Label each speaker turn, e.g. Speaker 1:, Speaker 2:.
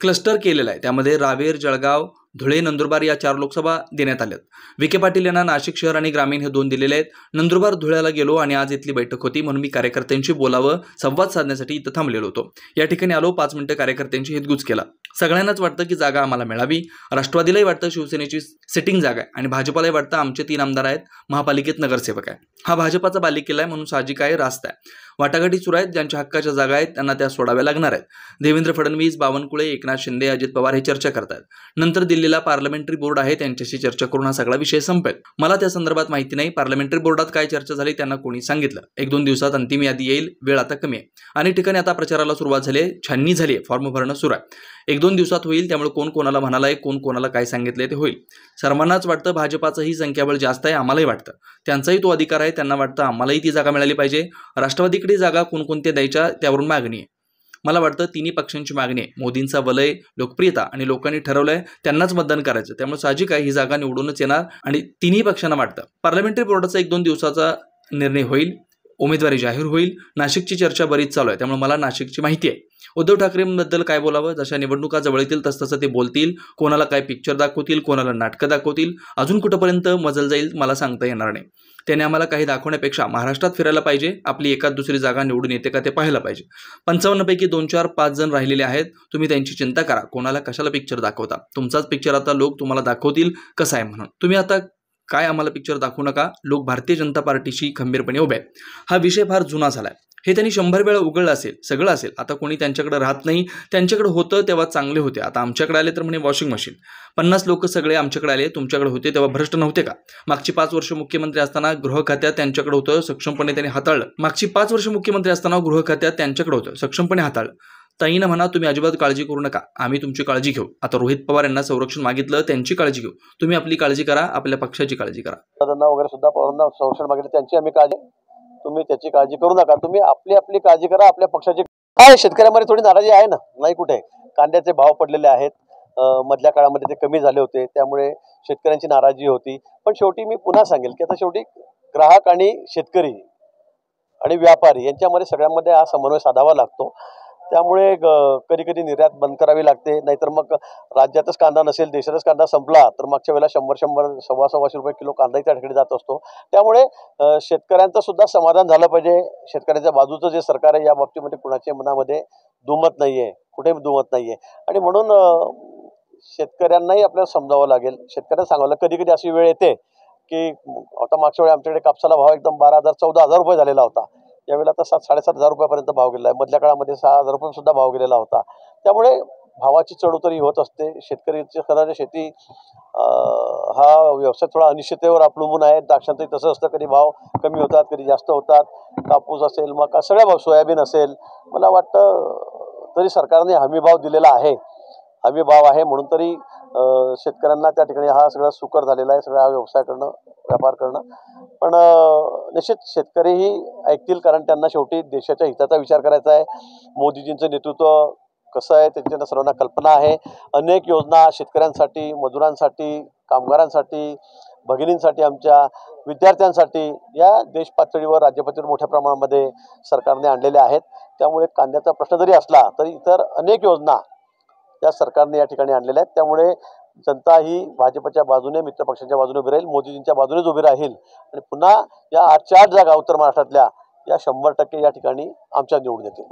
Speaker 1: Cluster केलेला आहे। त्यामध्ये रावेर, जळगाव, धुळे, नंदुरबार या 4 लोकसभा देण्यात आल्यात। विखे पाटील यांना नाशिक शहर आणि ग्रामीण हे 2 दिलेले आहेत। नंदुरबार, धुळ्याला गेलो आणि आज इथली बैठक होती म्हणून मी कार्यकर्त्यांशी बोलावं, संवाद साधण्यासाठी इथं थांबलेलो होतो। या ठिकाणी आलो, 5 मिनिटं कार्यकर्त्यांची हितगुज केला। सगळ्यांनाच वाटतं की जागा आम्हाला मिळावी। राष्ट्रवादीलाही वाटतं शिवसेनेची सिटिंग जागा आहे आणि भाजपालाही वाटतं आमचे 3 आमदार आहेत, महापालिकेत नगरसेवक आहे। हा भाजपाचा बालेकिल्ला आहे म्हणून साहजिक आहे, रास्त आहे। वाटाघाटी सुरू आहेत, ज्यांच्या हक्काच्या जागा आहेत त्यांना त्या सोडाव्या लागणार आहेत। देवेंद्र फडणवीस, बावनकुळे, एकनाथ शिंदे, अजित पवार हे चर्चा करतात। नंतर दिल्लीला पार्लमेंटरी बोर्ड आहे, त्यांच्याशी चर्चा करून हा सगळा विषय संपेल। मला त्या संदर्भात माहिती नाही, पार्लमेंटरी बोर्डात काय चर्चा झाली त्यांना कोणी सांगितलं। 1-2 दिवसात अंतिम यादी येईल, वेळ आता कमी आहे। अनेक ठिकाणी आता प्रचाराला सुरुवात झाली आहे, छाननी झाली आहे, फॉर्म भरणं सुरू आहे। 1-2 दिवसात होईल, त्यामुळे कोण कोणाला म्हणालाय, कोण कोणाला काय सांगितलंय ते होईल। सर्वांनाच वाटतं भाजपाचंही संख्याबळ जास्त आहे, आम्हालाही वाटतं। त्यांचाही तो अधिकार आहे, त्यांना वाटतं आम्हालाही ती जागा मिळाली पाहिजे। राष्ट्रवादीकडे जागा कोणकोणत्या द्यायच्या त्यावरून मागणी आहे। मला वाटतं तिन्ही पक्षांची मागणी आहे। मोदींचा वलय, लोकप्रियता आणि लोकांनी ठरवलंय त्यांनाच मतदान करायचं, त्यामुळे साहजिक आहे ही जागा निवडूनच येणार आणि तिन्ही पक्षांना वाटतं। पार्लमेंटरी बोर्डाचा 1-2 दिवसाचा निर्णय होईल, उमेदवारी जाहीर होईल। नाशिकची चर्चा बरीच चालू आहे, त्यामुळे मला नाशिकची माहिती आहे। उद्धव ठाकरेंबद्दल काय बोलावं, जशा निवडणुका जवळ येतील तसतसं ते बोलतील, कोणाला काय पिक्चर दाखवतील, कोणाला नाटकं दाखवतील, अजून कुठपर्यंत मजल जाईल मला सांगता येणार नाही। त्याने आम्हाला काही दाखवण्यापेक्षा महाराष्ट्रात फिरायला पाहिजे, आपली एखाद दुसरी जागा निवडून येते का ते पाहायला पाहिजे। 55 पैकी 2, 4, 5 जण राहिलेले आहेत, तुम्ही त्यांची चिंता करा, कोणाला कशाला पिक्चर दाखवता। तुमचाच पिक्चर आता लोक तुम्हाला दाखवतील कसा आहे म्हणून। तुम्ही आता काय आम्हाला पिक्चर दाखवू नका, लोक भारतीय जनता पार्टीशी खंबीरपणे उभे आहेत। हा विषय फार जुना झालाय, हे त्यांनी 100 वेळा उघडलं असेल, सगळं असेल। आता कोणी त्यांच्याकडे राहत नाही, त्यांच्याकडे होतं तेव्हा चांगले होते, आता आमच्याकडे आले तर म्हणे वॉशिंग मशीन। 50 लोक सगळे आमच्याकडे आले, तुमच्याकडे होते तेव्हा भ्रष्ट नव्हते का? मागची 5 वर्ष मुख्यमंत्री असताना गृह खात्यात त्यांच्याकडे होतं, सक्षमपणे त्यांनी हाताळलं। मागची 5 वर्ष मुख्यमंत्री असताना गृह खात्यात त्यांच्याकडे होतं, सक्षमपणे हाताळलं। ताईनं म्हणा तुम्ही अजिबात काळजी करू नका, आम्ही तुमची काळजी घेऊ। आता रोहित पवार यांना संरक्षण मागितलं, त्यांची काळजी घेऊ। तुम्ही आपली काळजी करा, आपल्या पक्षाची काळजी करा।
Speaker 2: वगैरे सुद्धा पवारांना संरक्षण मागितलं, त्यांची आम्ही काळजी, तुम्ही त्याची काळजी करू नका, तुम्ही आपली काळजी करा, आपल्या पक्षाची। काय शेतकऱ्यांमध्ये थोडी नाराजी आहे ना, नाही कुठे। कांद्याचे भाव पडलेले आहेत, मधल्या काळामध्ये ते कमी झाले होते, त्यामुळे शेतकऱ्यांची नाराजी होती। पण शेवटी मी पुन्हा सांगेल की आता शेवटी ग्राहक आणि शेतकरी आणि व्यापारी यांच्यामध्ये सगळ्यांमध्ये हा समन्वय साधावा लागतो। त्यामुळे कधी कधी निर्यात बंद करावी लागते, नाहीतर मग राज्यातच कांदा नसेल, देशातच कांदा संपला तर मागच्या वेळेला 100, 100, 125 रुपये किलो कांदाही त्या ठिकाणी जात असतो। त्यामुळे शेतकऱ्यांचं सुद्धा समाधान झालं पाहिजे। शेतकऱ्यांच्या बाजूचं जे सरकार आहे या बाबतीमध्ये कुणाच्या मनामध्ये दुमत नाहीये, कुठेही दुमत नाहीये। आणि म्हणून शेतकऱ्यांनाही आपल्याला समजावं लागेल, शेतकऱ्यांना सांगावं लागेल। कधी कधी अशी वेळ येते की आता मागच्या वेळी आमच्याकडे कापसाला भाव एकदम 12,000, 14,000 रुपये झालेला होता, यावेळेला आता 7-7,500 रुपयापर्यंत भाव गेलेला आहे। मधल्या काळामध्ये 6,000 रुपये सुद्धा भाव गेलेला होता। त्यामुळे भावाची चढउतार होत असते। शेतकऱ्याची खरं शेती हा व्यवसाय थोडा अनिश्चिततेवर अवलंबून आहे। द्राक्षांचंही तसं असतं, कधी भाव कमी होतात, कधी जास्त होतात। कापूस असेल, मका, सगळ्या भाव, सोयाबीन असेल, मला वाटतं तरी सरकारने हमी भाव दिलेला आहे, हमी भाव आहे म्हणून तरी शेतकऱ्यांना त्या ठिकाणी हा सगळा सुकर झालेला आहे, सगळा व्यवसाय करणं, व्यापार करणं। पण निश्चित शेतकरीही ऐकतील, कारण त्यांना शेवटी देशाच्या हिताचा विचार करायचा आहे। मोदीजींचं नेतृत्व कसं आहे त्यांच्या सर्वांना कल्पना आहे। अनेक योजना शेतकऱ्यांसाठी, मजुरांसाठी, कामगारांसाठी, भगिनींसाठी, आमच्या विद्यार्थ्यांसाठी या देश पातळीवर, राज्य पातळीवर मोठ्या प्रमाणामध्ये सरकारने आणलेल्या आहेत। त्यामुळे कांद्याचा प्रश्न जरी असला तरी इतर अनेक योजना या सरकारने या ठिकाणी आणलेल्या आहेत। त्यामुळे जनता ही भाजपच्या बाजूने, मित्रपक्षांच्या बाजूने उभी राहील, मोदीजींच्या बाजूनेच उभी राहील आणि पुन्हा या 8 जागा उत्तर महाराष्ट्रातल्या या 100% या ठिकाणी आमच्या निवडून येतील।